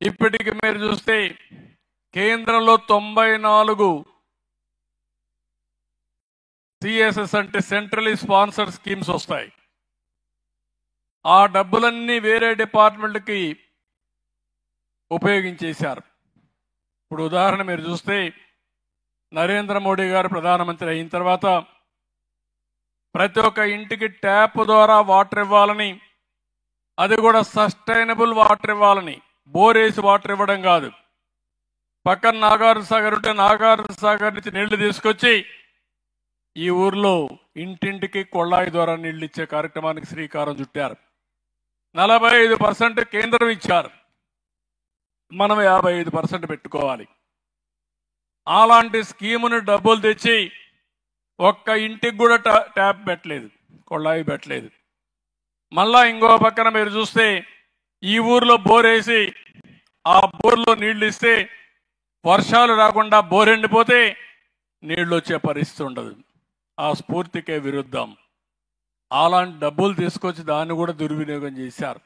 ఇప్పటికి మీరు చూస్తే కేంద్రంలో 94 సిఎస్ఎస్ అంటే సెంట్రలీ స్పాన్సర్డ్ స్కీమ్స్ వస్తాయి. ఆ డబ్బులన్నీ వేరే డిపార్ట్మెంట్కి ఉపయోగించేశారు. ఇప్పుడు ఉదాహరణ మీరు చూస్తే నరేంద్ర మోడీ గారు ప్రధానమంత్రి అయిన తర్వాత ప్రతి ఒక్క ఇంటికి ట్యాప్ ద్వారా వాటర్ ఇవ్వాలని, అది కూడా సస్టైనబుల్ వాటర్ ఇవ్వాలని, బోరేసి వాటర్ ఇవ్వడం కాదు. పక్కన నాగార్జున సాగర్ ఉంటే నాగార్జున సాగర్ నుంచి నీళ్లు తీసుకొచ్చి ఈ ఊర్లో ఇంటింటికి కొళ్ళాయి ద్వారా నీళ్లు ఇచ్చే కార్యక్రమానికి శ్రీకారం చుట్టారు. 45% కేంద్రం ఇచ్చారు, మనం 55% పెట్టుకోవాలి. అలాంటి స్కీముని డబ్బులు తెచ్చి ఒక్క ఇంటికి కూడా ట్యాప్ పెట్టలేదు, కొళ్ళాయి పెట్టలేదు. మళ్ళా ఇంకో పక్కన మీరు చూస్తే ఈ ఊర్లో బోరేసి ఆ బోర్లో నీళ్లు ఇస్తే వర్షాలు రాకుండా బోర్ ఎండిపోతే నీళ్లు వచ్చే పరిస్థితి ఉండదు. ఆ స్ఫూర్తికే విరుద్ధం. అలాంటి డబ్బులు తీసుకొచ్చి దాన్ని కూడా దుర్వినియోగం చేశారు.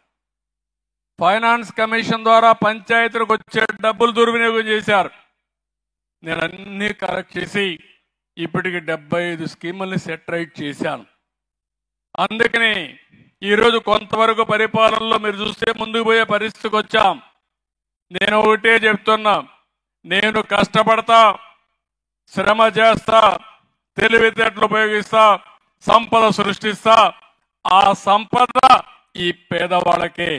ఫైనాన్స్ కమిషన్ ద్వారా పంచాయతీలకు వచ్చే డబ్బులు దుర్వినియోగం చేశారు. నేను అన్ని కరెక్ట్ చేసి ఇప్పటికి 75 స్కీముల్ని సెట్ రైట్ చేశాను. అందుకని ఈరోజు కొంతవరకు పరిపాలనలో మీరు చూస్తే ముందుకు పోయే పరిస్థితికి వచ్చాం. నేను ఒకటే చెప్తున్నా, నేను కష్టపడతా, శ్రమ చేస్తా, తెలివితేటలు ఉపయోగిస్తా, సంపద సృష్టిస్తా. ఆ సంపద ఈ పేదవాళ్ళకే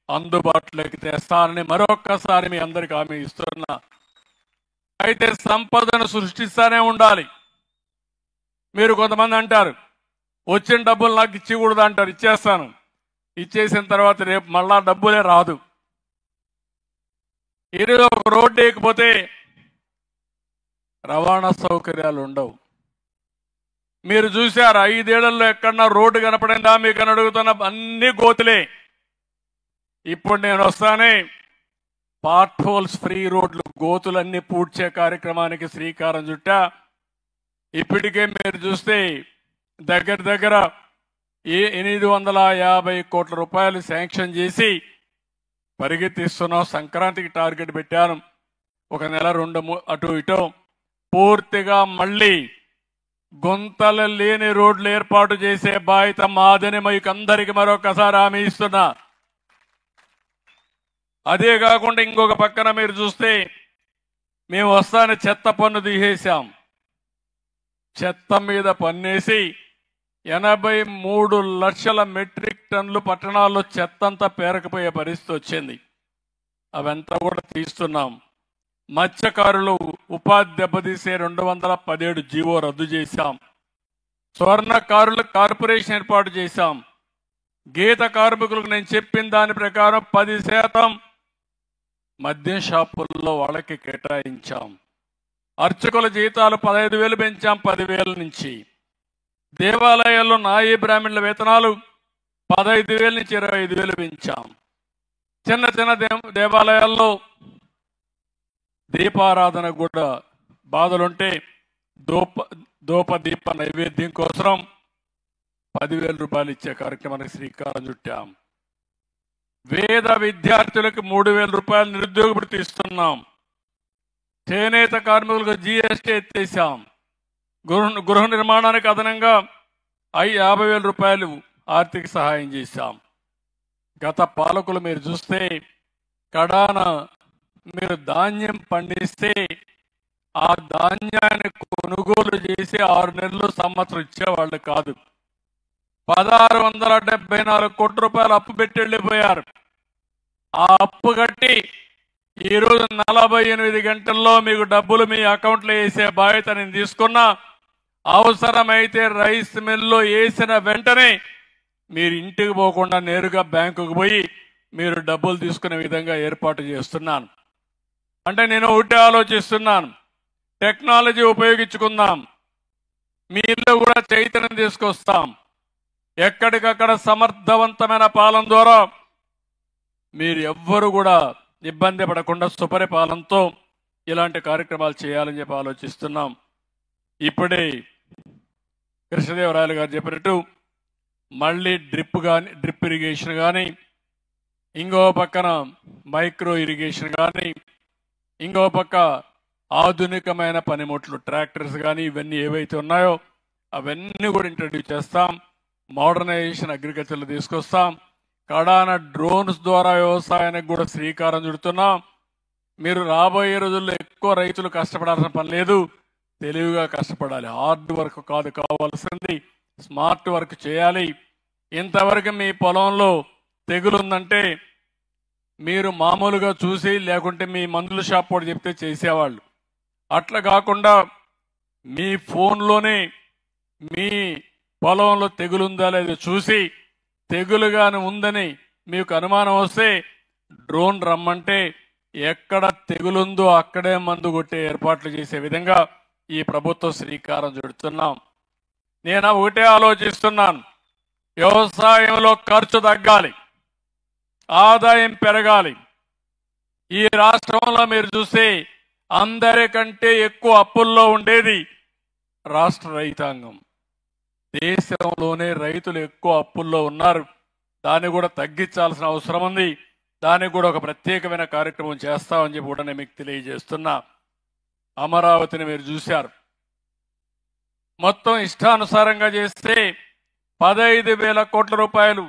అందుబాటులోకి తెస్తానని మరొక్కసారి మీ అందరికీ హామీ ఇస్తున్నా. అయితే సంపదను సృష్టిస్తానే ఉండాలి. మీరు కొంతమంది అంటారు వచ్చిన డబ్బులు నాకు ఇచ్చకూడదు అంటారు. ఇచ్చేస్తాను. ఇచ్చేసిన తర్వాత రేపు మళ్ళా డబ్బులే రాదు. ఈరోజు ఒక రోడ్డు వేయకపోతే రవాణా సౌకర్యాలు ఉండవు. మీరు చూశారు 5 ఏళ్లలో ఎక్కడన్నా రోడ్డు కనపడిందా మీకు అని అడుగుతున్న అన్ని గోతులే. ఇప్పుడు నేను వస్తానే పార్ట్ హోల్స్ ఫ్రీ రోడ్లు గోతులన్నీ పూడ్చే కార్యక్రమానికి శ్రీకారం చుట్టా. ఇప్పటికే మీరు చూస్తే దగ్గర దగ్గర 850 కోట్ల రూపాయలు శాంక్షన్ చేసి పరిగెత్తిస్తున్నాం. సంక్రాంతికి టార్గెట్ పెట్టాను. ఒక నెల 2 అటు ఇటు పూర్తిగా మళ్ళీ గుంతలు లేని రోడ్లు ఏర్పాటు చేసే బాధ్యత మాదని మీకు అందరికీ మరొకసారి హామీ ఇస్తున్నా. అదే కాకుండా ఇంకొక పక్కన మీరు చూస్తే మేము వస్తానే చెత్త పన్ను తీసేశాం. చెత్త మీద పన్నేసి 83 లక్షల మెట్రిక్ టన్నులు పట్టణాల్లో చెత్తంతా పేరకపోయే పరిస్థితి వచ్చింది. అవంతా కూడా తీస్తున్నాం. మత్స్యకారులు ఉపాధి దెబ్బతీసే 217 జీవో రద్దు చేశాం. స్వర్ణకారుల కార్పొరేషన్ ఏర్పాటు చేశాం. గీత కార్మికులకు నేను చెప్పిన దాని ప్రకారం 10% మద్యం షాపుల్లో వాళ్ళకి కేటాయించాం. అర్చకుల జీతాలు 15,000 పెంచాం 10,000 నుంచి. దేవాలయాల్లో నాయీ బ్రాహ్మణుల వేతనాలు 15,000 నుంచి 25,000 పెంచాం. చిన్న చిన్న దేవాలయాల్లో దీపారాధన కూడా బాధలుంటే దీప నైవేద్యం కోసం 10,000 రూపాయలు ఇచ్చే కార్యక్రమానికి శ్రీకారం చుట్టాం. వేద విద్యార్థులకు 3,000 రూపాయలు నిరుద్యోగ భృతి ఇస్తున్నాం. చేనేత కార్మికులకు జీఎస్టీ ఎత్తేసాం. గృహ నిర్మాణానికి అదనంగా 50,000 రూపాయలు ఆర్థిక సహాయం చేశాం. గత పాలకులు మీరు చూస్తే కడాన మీరు ధాన్యం పండిస్తే ఆ ధాన్యాన్ని కొనుగోలు చేసి 6 నెలలు సంవత్సరం ఇచ్చేవాళ్ళు కాదు. 1,674 కోట్ల రూపాయలు అప్పు పెట్టి వెళ్ళిపోయారు. ఆ అప్పు కట్టి ఈరోజు 48 గంటల్లో మీకు డబ్బులు మీ అకౌంట్లో వేసే బాధ్యత నేను తీసుకున్నా. అవసరమైతే రైస్ మిల్లో వేసిన వెంటనే మీరు ఇంటికి పోకుండా నేరుగా బ్యాంకుకు పోయి మీరు డబ్బులు తీసుకునే విధంగా ఏర్పాటు చేస్తున్నాను. అంటే నేను ఒకటే ఆలోచిస్తున్నాను, టెక్నాలజీ ఉపయోగించుకుందాం. మీ ఇల్లు కూడా చైతన్యం తీసుకొస్తాం. ఎక్కడికక్కడ సమర్థవంతమైన పాలన ద్వారా మీరు ఎవ్వరు కూడా ఇబ్బంది పడకుండా సుపరిపాలనతో ఇలాంటి కార్యక్రమాలు చేయాలని చెప్పి ఆలోచిస్తున్నాం. ఇప్పుడే కృష్ణదేవరాయలు గారు చెప్పినట్టు మళ్ళీ డ్రిప్ ఇరిగేషన్ కానీ ఇంకో పక్కన మైక్రో ఇరిగేషన్ కానీ, ఇంకో పక్క ఆధునికమైన పనిముట్లు ట్రాక్టర్స్ కానీ, ఇవన్నీ ఏవైతే ఉన్నాయో అవన్నీ కూడా ఇంట్రడ్యూస్ చేస్తాం. మోడర్నైజేషన్ అగ్రికల్చర్లో తీసుకొస్తాం. కడాన డ్రోన్స్ ద్వారా వ్యవసాయానికి కూడా శ్రీకారం చుడుతున్నాం. మీరు రాబోయే రోజుల్లో ఎక్కువ రైతులు కష్టపడాల్సిన పని లేదు, తెలివిగా కష్టపడాలి. హార్డ్ వర్క్ కాదు కావాల్సింది, స్మార్ట్ వర్క్ చేయాలి. ఇంతవరకు మీ పొలంలో తెగులుందంటే మీరు మామూలుగా చూసి, లేకుంటే మీ మందుల షాప్ కూడా చెప్తే చేసేవాళ్ళు. అట్లా కాకుండా మీ ఫోన్లోనే మీ పొలంలో తెగులుందా లేదా చూసి, తెగులుగానే ఉందని మీకు అనుమానం వస్తే డ్రోన్ రమ్మంటే ఎక్కడ తెగులుందో అక్కడే మందు కొట్టే ఏర్పాట్లు చేసే విధంగా ఈ ప్రభుత్వం శ్రీకారం చుడుతున్నాం. నేను ఒకటే ఆలోచిస్తున్నాను, వ్యవసాయంలో ఖర్చు తగ్గాలి, ఆదాయం పెరగాలి. ఈ రాష్ట్రంలో మీరు చూస్తే అందరికంటే ఎక్కువ అప్పుల్లో ఉండేది రాష్ట్ర రైతాంగం. దేశంలోనే రైతులు ఎక్కువ అప్పుల్లో ఉన్నారు. దాన్ని కూడా తగ్గించాల్సిన అవసరం ఉంది. దానికి కూడా ఒక ప్రత్యేకమైన కార్యక్రమం చేస్తామని చెప్పి కూడా నేను మీకు తెలియజేస్తున్నా. అమరావతిని మీరు చూశారు, మొత్తం ఇష్టానుసారంగా చేస్తే 15,000 కోట్ల రూపాయలు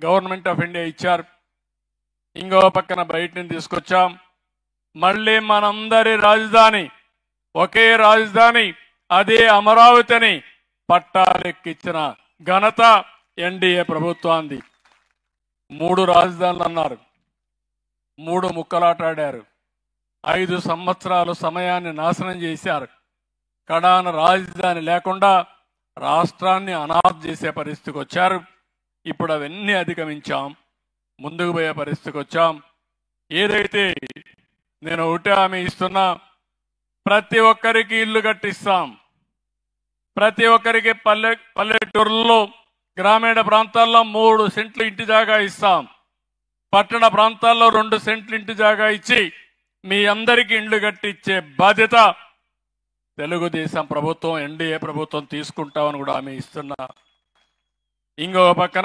గవర్నమెంట్ ఆఫ్ ఇండియా ఇచ్చారు. ఇంకో పక్కన బయట నుంచి తీసుకొచ్చాం. మళ్ళీ మనందరి రాజధాని ఒకే రాజధాని, అదే అమరావతిని పట్టాలెక్కించిన ఘనత ఎన్డీఏ ప్రభుత్వాన్ని. 3 రాజధానులు అన్నారు, 3 ముక్కలాటాడారు. 5 సంవత్సరాలు సమయాన్ని నాశనం చేశారు. కడాన రాజధాని లేకుండా రాష్ట్రాన్ని అనాథ చేసే పరిస్థితికి వచ్చారు. ఇప్పుడు అవన్నీ అధిగమించాం, ముందుకు పోయే పరిస్థితికి వచ్చాం. ఏదైతే నేను ఒకటే హామీ ఇస్తున్నా, ప్రతి ఒక్కరికి ఇల్లు కట్టిస్తాం. ప్రతి ఒక్కరికి పల్లెటూరుల్లో, గ్రామీణ ప్రాంతాల్లో 3 సెంట్లు ఇంటి జాగా ఇస్తాం. పట్టణ ప్రాంతాల్లో 2 సెంట్లు ఇంటి జాగా ఇచ్చి మీ అందరికీ ఇండ్లు కట్టించే బాధ్యత తెలుగుదేశం ప్రభుత్వం, ఎన్డీఏ ప్రభుత్వం తీసుకుంటామని కూడా హామీ ఇస్తున్నా. ఇంకో పక్కన